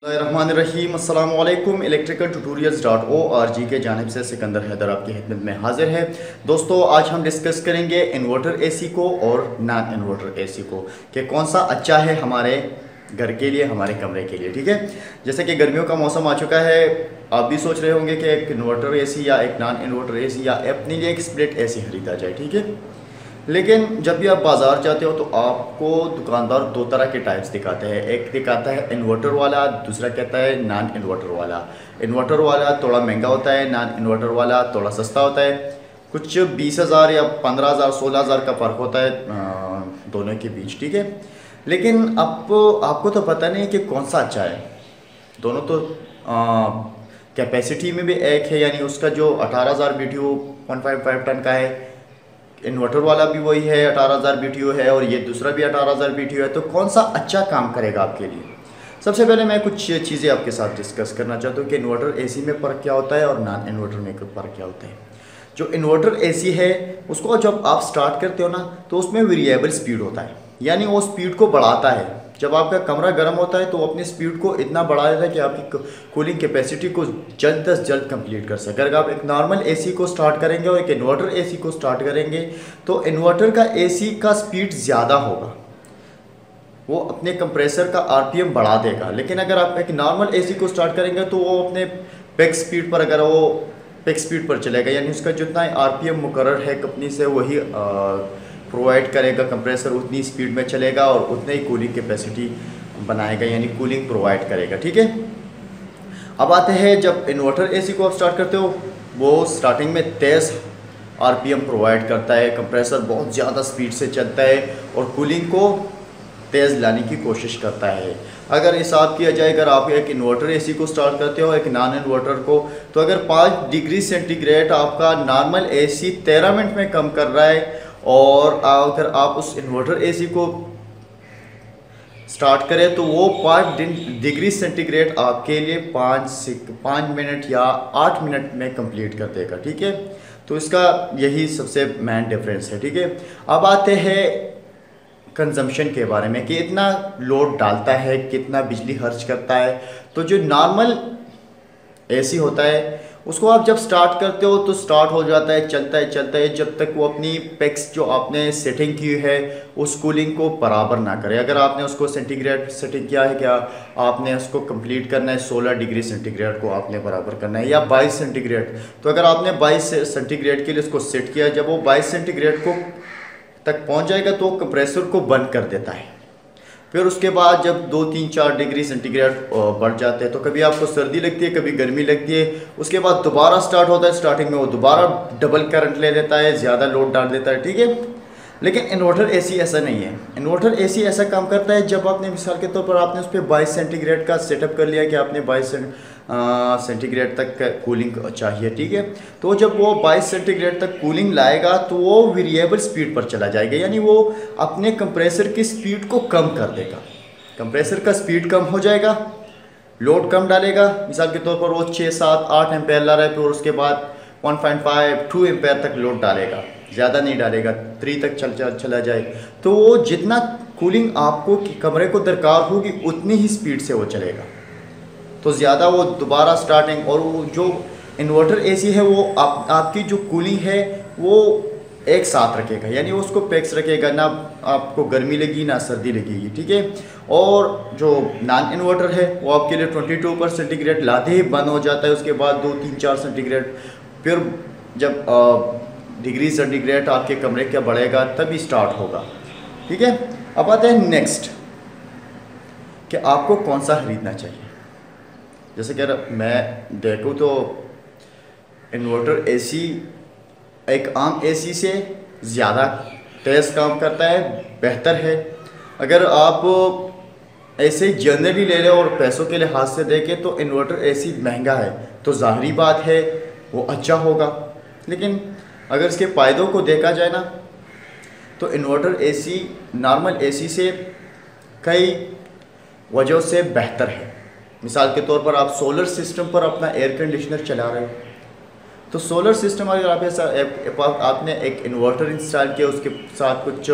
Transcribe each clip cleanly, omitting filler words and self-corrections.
रहीम अस्सलाम वालेकुम। इलेक्ट्रिकल ट्यूटोरियल्स.org के जानिब से सिकंदर हैदर आपकी खिदमत में हाजिर है। दोस्तों, आज हम डिस्कस करेंगे इन्वर्टर एसी को और नॉन इन्वर्टर एसी को कि कौन सा अच्छा है हमारे घर के लिए, हमारे कमरे के लिए। ठीक है, जैसे कि गर्मियों का मौसम आ चुका है, आप भी सोच रहे होंगे कि एक इन्वर्टर एसी या एक नॉन इन्वर्टर एसी या अपने लिए एक स्प्लिट एसी खरीदा जाए। ठीक है, लेकिन जब भी आप बाज़ार जाते हो तो आपको दुकानदार दो तरह के टाइप्स दिखाते हैं। एक दिखाता है इन्वर्टर वाला, दूसरा कहता है नॉन इन्वर्टर वाला। इन्वर्टर वाला थोड़ा महंगा होता है, नॉन इन्वर्टर वाला थोड़ा सस्ता होता है। कुछ 20,000 या 15,000 16,000 का फ़र्क होता है दोनों के बीच। ठीक है, लेकिन अब आपको तो पता नहीं कि कौन सा अच्छा है। दोनों तो कैपेसिटी में भी एक है, यानी उसका जो 18,000 BTU 1.5 टन का है, इन्वर्टर वाला भी वही है, 18,000 BTU है, और ये दूसरा भी 18,000 BTU है। तो कौन सा अच्छा काम करेगा आपके लिए? सबसे पहले मैं कुछ चीज़ें आपके साथ डिस्कस करना चाहता हूँ कि इन्वर्टर एसी में फ़र्क क्या होता है और नॉन इन्वर्टर में फ़र्क क्या होता है। जो इन्वर्टर एसी है उसको जब आप स्टार्ट करते हो ना, तो उसमें वेरिएबल स्पीड होता है, यानी वो स्पीड को बढ़ाता है। जब आपका कमरा गर्म होता है तो अपनी स्पीड को इतना बढ़ा देता है कि आपकी कूलिंग कैपेसिटी को जल्द से जल्द कंप्लीट कर सके। अगर आप एक नॉर्मल एसी को स्टार्ट करेंगे और एक इन्वर्टर एसी को स्टार्ट करेंगे तो इन्वर्टर का एसी का स्पीड ज़्यादा होगा, वो अपने कंप्रेसर का आरपीएम बढ़ा देगा। लेकिन अगर आप एक नॉर्मल एसी को स्टार्ट करेंगे तो वो अपने पेक स्पीड पर, अगर वो पेक स्पीड पर चलेगा, यानी उसका जितना आरपीएम मुकर्रर है कंपनी से वही प्रोवाइड करेगा कंप्रेसर, उतनी स्पीड में चलेगा और उतनी ही कूलिंग कैपेसिटी बनाएगा, यानी कूलिंग प्रोवाइड करेगा। ठीक है, अब आते हैं जब इन्वर्टर एसी को आप स्टार्ट करते हो, वो स्टार्टिंग में तेज़ आरपीएम प्रोवाइड करता है, कंप्रेसर बहुत ज़्यादा स्पीड से चलता है और कूलिंग को तेज़ लाने की कोशिश करता है। अगर हिसाब किया जाए, अगर आप एक इन्वर्टर एसी को स्टार्ट करते हो एक नॉन इन्वर्टर को, तो अगर 5 डिग्री सेंटीग्रेड आपका नॉर्मल एसी 13 मिनट में कम कर रहा है, और अगर आप उस इन्वर्टर एसी को स्टार्ट करें तो वो 5 डिग्री सेंटीग्रेड आपके लिए 5 मिनट या 8 मिनट में कंप्लीट कर देगा। ठीक है, तो इसका यही सबसे मेन डिफरेंस है। ठीक है, अब आते हैं कंजम्पशन के बारे में कि इतना लोड डालता है, कितना बिजली खर्च करता है। तो जो नॉर्मल एसी होता है उसको आप जब स्टार्ट करते हो तो स्टार्ट हो जाता है, चलता है जब तक वो अपनी पेक्स जो आपने सेटिंग की है उस कूलिंग को बराबर ना करे। अगर आपने उसको सेंटीग्रेड सेटिंग किया है, क्या आपने उसको कंप्लीट करना है 16 डिग्री सेंटीग्रेड को आपने बराबर करना है या 22 सेंटीग्रेड, तो अगर आपने 22 सेंटीग्रेड के लिए उसको सेट किया, जब वो 22 सेंटीग्रेड को तक पहुंच जाएगा तो कंप्रेसर को बंद कर देता है। फिर उसके बाद जब 2 3 4 डिग्री सेंटीग्रेड बढ़ जाते हैं तो कभी आपको सर्दी लगती है, कभी गर्मी लगती है, उसके बाद दोबारा स्टार्ट होता है। स्टार्टिंग में वो दोबारा डबल करंट ले लेता है, ज़्यादा लोड डाल देता है। ठीक है, लेकिन इन्वर्टर एसी ऐसा नहीं है। इन्वर्टर एसी ऐसा काम करता है जब आपने मिसाल के तौर पर आपने उस पर 22 सेंटीग्रेड का सेटअप कर लिया कि आपने 22 सेंटीग्रेड तक कूलिंग चाहिए। ठीक है, तो जब वो 22 सेंटीग्रेड तक कूलिंग लाएगा तो वो वेरिएबल स्पीड पर चला जाएगा, यानी वो अपने कंप्रेसर की स्पीड को कम कर देगा। कंप्रेसर का स्पीड कम हो जाएगा, लोड कम डालेगा। मिसाल के तौर पर वो 6 7 8 एम्पेयर ला रहा है, फिर उसके बाद 1.5 2 एम्पेयर तक लोड डालेगा, ज़्यादा नहीं डालेगा, 3 तक चला जाए। तो वो जितना कूलिंग आपको कमरे को दरकार होगी उतनी ही स्पीड से वो चलेगा, तो ज़्यादा वो दोबारा स्टार्टिंग। और वो जो इन्वर्टर एसी है वो आपकी जो कूलिंग है वो एक साथ रखेगा, यानी वो उसको पैक्स रखेगा, ना आपको गर्मी लगी ना सर्दी लगेगी। ठीक है, और जो नॉन इन्वर्टर है वो आपके लिए 22 सेंटीग्रेड लाते ही बंद हो जाता है। उसके बाद 2 3 4 सेंटीग्रेड, फिर जब डिग्री सेंटीग्रेड आपके कमरे का बढ़ेगा तभी स्टार्ट होगा। ठीक है, अब आते हैं नेक्स्ट कि आपको कौन सा खरीदना चाहिए। जैसे कि मैं देखूँ तो इन्वर्टर एसी एक आम एसी से ज़्यादा तेज़ काम करता है, बेहतर है। अगर आप ऐसे जनरली ले लें और पैसों के लिहाज से देखें तो इन्वर्टर एसी महंगा है, तो ज़ाहरी बात है वो अच्छा होगा। लेकिन अगर इसके फ़ायदों को देखा जाए ना, तो इन्वर्टर एसी नॉर्मल एसी से कई वजहों से बेहतर है। मिसाल के तौर पर आप सोलर सिस्टम पर अपना एयर कंडीशनर चला रहे हो, तो सोलर सिस्टम अगर आप ऐसा आपने एक इन्वर्टर इंस्टॉल किया, उसके साथ कुछ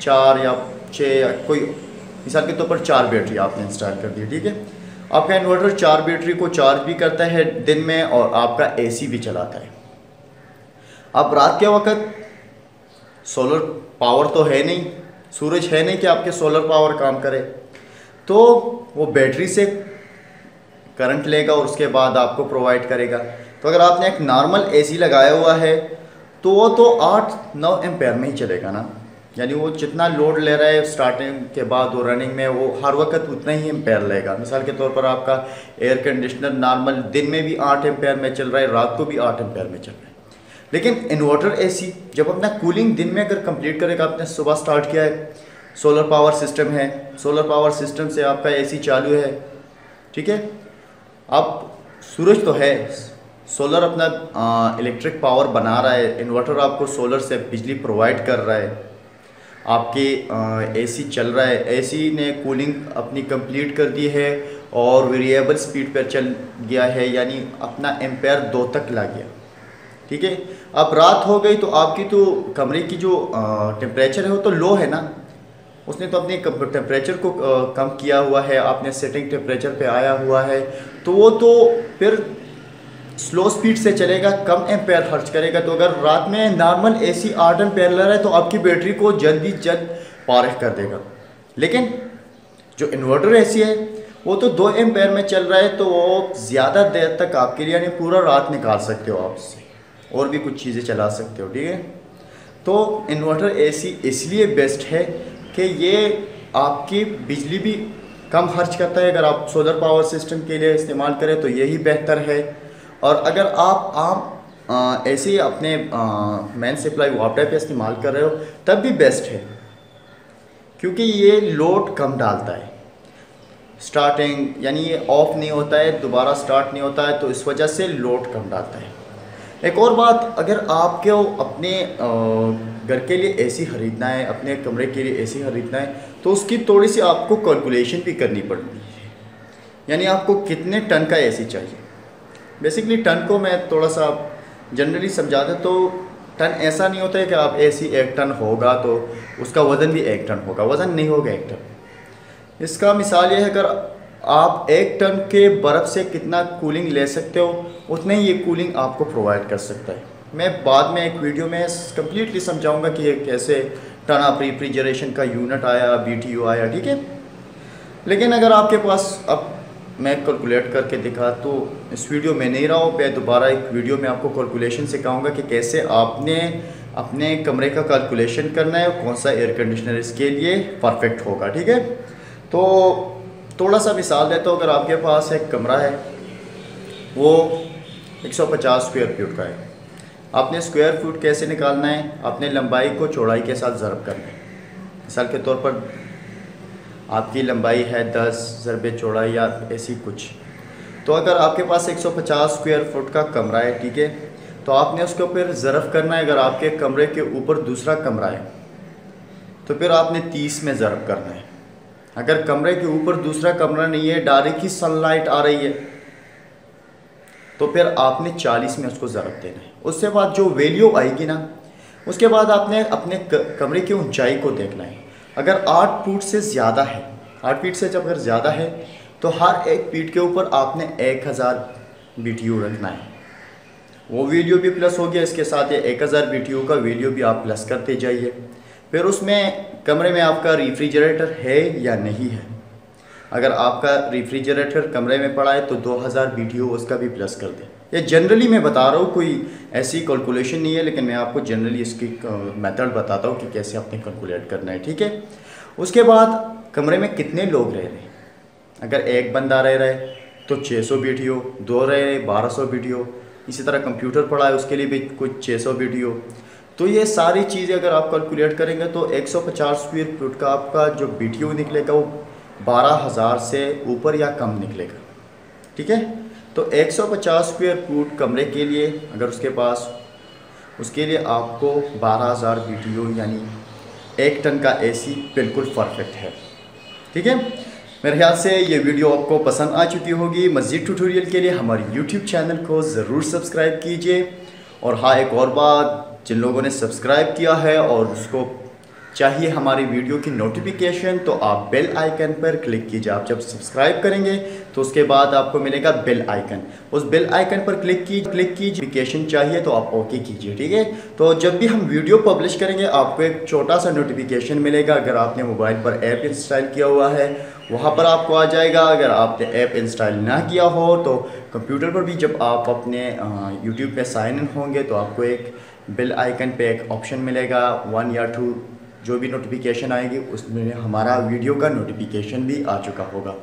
4 या 6 या कोई मिसाल के तौर पर 4 बैटरी आपने इंस्टॉल कर दी। ठीक है, आपका इन्वर्टर 4 बैटरी को चार्ज भी करता है दिन में और आपका एसी भी चलाता है। अब रात के वक्त सोलर पावर तो है नहीं, सूरज है नहीं कि आपके सोलर पावर काम करे, तो वो बैटरी से करंट लेगा और उसके बाद आपको प्रोवाइड करेगा। तो अगर आपने एक नॉर्मल एसी लगाया हुआ है तो वो तो 8-9 एम्पेयर में ही चलेगा ना, यानी वो जितना लोड ले रहा है स्टार्टिंग के बाद और रनिंग में वो हर वक्त उतना ही एम्पेयर लेगा। मिसाल के तौर पर आपका एयर कंडीशनर नॉर्मल दिन में भी 8 एम्पेयर में चल रहा है, रात को भी 8 एम्पेयर में चल रहा है। लेकिन इन्वर्टर एसी जब अपना कूलिंग दिन में अगर कंप्लीट करेगा, आपने सुबह स्टार्ट किया है, सोलर पावर सिस्टम है, सोलर पावर सिस्टम से आपका एसी चालू है, ठीक है। अब सूरज तो है, सोलर अपना इलेक्ट्रिक पावर बना रहा है, इन्वर्टर आपको सोलर से बिजली प्रोवाइड कर रहा है, आपकी एसी चल रहा है, एसी ने कूलिंग अपनी कंप्लीट कर दी है और वेरिएबल स्पीड पर चल गया है, यानी अपना एम्पेयर 2 तक ला गया, ठीक है। अब रात हो गई तो आपकी तो कमरे की जो टेम्परेचर है वो तो लो है ना, उसने तो अपने टेम्परेचर को कम किया हुआ है, आपने सेटिंग टेम्परेचर पे आया हुआ है, तो वो तो फिर स्लो स्पीड से चलेगा, कम एम्पेयर खर्च करेगा। तो अगर रात में नॉर्मल एसी 8 एम्पेयर ले रहा है तो आपकी बैटरी को जल्द ही जल्द पारिश कर देगा। लेकिन जो इन्वर्टर एसी है वो तो 2 एम्पेयर में चल रहा है, तो वो ज़्यादा देर तक आपके लिए, यानी पूरा रात निकाल सकते हो आप उससे, और भी कुछ चीज़ें चला सकते हो, ठीक है। तो इन्वर्टर एसी इसलिए बेस्ट है कि ये आपकी बिजली भी कम खर्च करता है। अगर आप सोलर पावर सिस्टम के लिए इस्तेमाल करें तो यही बेहतर है, और अगर आप आम ऐसे ही अपने मेन सप्लाई वाटर पे इस्तेमाल कर रहे हो तब भी बेस्ट है, क्योंकि ये लोड कम डालता है। स्टार्टिंग यानी ये ऑफ नहीं होता है, दोबारा स्टार्ट नहीं होता है, तो इस वजह से लोड कम डालता है। एक और बात, अगर आपको अपने घर के लिए एसी ख़रीदना है, अपने कमरे के लिए एसी ख़रीदना है, तो उसकी थोड़ी सी आपको कैलकुलेशन भी करनी पड़ती है, यानी आपको कितने टन का एसी चाहिए। बेसिकली टन को मैं थोड़ा सा जनरली समझा दें तो टन ऐसा नहीं होता है कि आप एसी 1 टन होगा तो उसका वज़न भी 1 टन होगा, वज़न नहीं होगा 1 टन। इसका मिसाल ये है, अगर आप 1 टन के बर्फ़ से कितना कूलिंग ले सकते हो उतने ही ये कूलिंग आपको प्रोवाइड कर सकता है। मैं बाद में एक वीडियो में कम्प्लीटली समझाऊंगा कि ये कैसे टन ऑफ रेफ्रिजरेशन का यूनिट आया, BTU आया, ठीक है। लेकिन अगर आपके पास, अब मैं कैलकुलेट करके दिखा तो इस वीडियो में नहीं रहा हूँ, मैं दोबारा एक वीडियो में आपको कैलकुलेशन सिखाऊंगा कि कैसे आपने अपने कमरे का कैलकुलेशन करना है, कौन सा एयर कंडीशनर इसके लिए परफेक्ट होगा, ठीक है। तो थोड़ा सा मिसाल देता हूँ, अगर आपके पास एक कमरा है वो 150 स्क्वायर फीट का है, आपने स्क्वायर फुट कैसे निकालना है, आपने लंबाई को चौड़ाई के साथ ज़रब करना है। मिसाल के तौर पर आपकी लंबाई है 10 ज़रबे चौड़ाई या ऐसी कुछ, तो अगर आपके पास 150 स्क्वायर फुट का कमरा है, ठीक है, तो आपने उसको फिर ज़रब करना है। अगर आपके कमरे के ऊपर दूसरा कमरा है तो फिर आपने 30 में ज़रब करना है। अगर कमरे के ऊपर दूसरा कमरा नहीं है, डायरेक्ट ही सनलाइट आ रही है, तो फिर आपने 40 में उसको ज़रब देना है। उसके बाद जो वैल्यू आएगी ना, उसके बाद आपने अपने कमरे की ऊंचाई को देखना है। अगर 8 फीट से ज़्यादा है, 8 फीट से जब अगर ज़्यादा है तो हर एक फीट के ऊपर आपने 1000 BTU रखना है। वो वैल्यू भी प्लस हो गया, इसके साथ ये 1000 BTU का वैल्यू भी आप प्लस करते जाइए। फिर उसमें कमरे में आपका रेफ्रिजरेटर है या नहीं है, अगर आपका रेफ्रिजरेटर कमरे में पड़ा है तो 2000 BTU उसका भी प्लस कर दें। ये जनरली मैं बता रहा हूँ, कोई ऐसी कैलकुलेशन नहीं है, लेकिन मैं आपको जनरली इसकी मेथड बताता हूँ कि कैसे आपने कैलकुलेट करना है, ठीक है। उसके बाद कमरे में कितने लोग रह रहे हैं, अगर एक बंदा रह रहा है तो 600 BTU, 2 रह रहे 1200 BTU, इसी तरह कंप्यूटर पड़ा है उसके लिए भी कुछ 600 BTU। तो ये सारी चीज़ें अगर आप कैलकुलेट करेंगे तो 150 स्क्वायर फुट का आपका जो BTU निकलेगा वो 12000 से ऊपर या कम निकलेगा, ठीक है। तो 150 स्क्वायर फुट कमरे के लिए अगर उसके पास, उसके लिए आपको 12000 BTU यानी 1 टन का एसी बिल्कुल परफेक्ट है, ठीक है। मेरे ख्याल से ये वीडियो आपको पसंद आ चुकी होगी। मज़ीद ट्यूटोरियल के लिए हमारे YouTube चैनल को ज़रूर सब्सक्राइब कीजिए। और हाँ, एक और बात, जिन लोगों ने सब्सक्राइब किया है और उसको चाहिए हमारी वीडियो की नोटिफिकेशन, तो आप बेल आइकन पर क्लिक कीजिए। आप जब सब्सक्राइब करेंगे तो उसके बाद आपको मिलेगा बेल आइकन, उस बेल आइकन पर क्लिक कीजिए। नोटिफिकेशन चाहिए तो आप ओके कीजिए, ठीक है। तो जब भी हम वीडियो पब्लिश करेंगे आपको एक छोटा सा नोटिफिकेशन मिलेगा। अगर आपने मोबाइल पर ऐप इंस्टॉल किया हुआ है वहाँ पर आपको आ जाएगा। अगर आपने ऐप इंस्टॉल ना किया हो तो कंप्यूटर पर भी जब आप अपने यूट्यूब पे साइन इन होंगे तो आपको एक बेल आइकन पे एक ऑप्शन मिलेगा 1 या 2, जो भी नोटिफिकेशन आएगी उसमें हमारा वीडियो का नोटिफिकेशन भी आ चुका होगा।